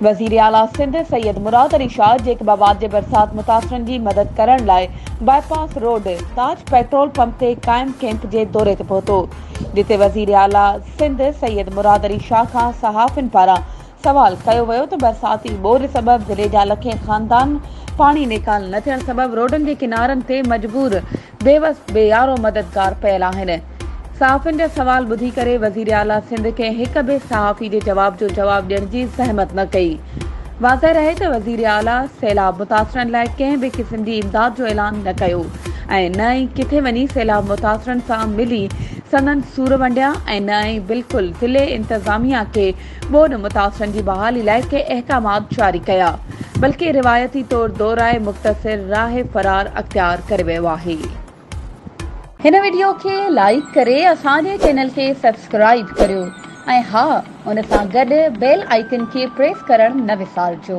वज़ीर आला सिंध सैयद मुराद अली शाह जेकबाबाद जे बरसात मुतासिरनि जी मदद करण लाइ बाईपास रोड ताज पेट्रोल पंप ते कायम कैंप जे दौरे ते पहुतो, जिते वज़ीर आला सिंध सैयद मुराद अली शाह खां सहाफ़िन पारां सवाल कयो वियो त बरसाती ॿोड़ सबबि ज़िले जा लखे ख़ानदान पाणी निकाल न थियण सबबि रोडनि जे किनारनि ते मजबूर बेवस बेयारो मददगार पियल आहिनि। सहाफ़िन जा सवाल ॿुधी करे वज़ीर आला सिंध के हिक बि सहाफ़ी जे जवाब जो जवाब ॾियण जी ज़हमत न कई। वाज़ह रहे त वज़ीर आला सैलाब मुतासिरनि लाइ कंहिं बि क़िस्म जी इमदाद जो ऐलान न कयो ऐं न ई किथे वञी सैलाब मुतासिरनि सां मिली संदनि सूर वंडिया ऐं न ई बिल्कुलु ज़िले इंतज़ामिया खे ॿोॾ मुतासिरनि जी बहाली लाइ के अहकामात जारी कया, बल्कि रिवायती तौर दोहराए मुख़्तसिर राह फ़रार अख़्तियार करे वियो आहे। हिन वीडियो खे लाइक करे असांजे चैनल खे सब्सक्राइब करियो ऐं हा, उन सां गॾु बेल आइकन खे प्रेस करणु न विसारिजो।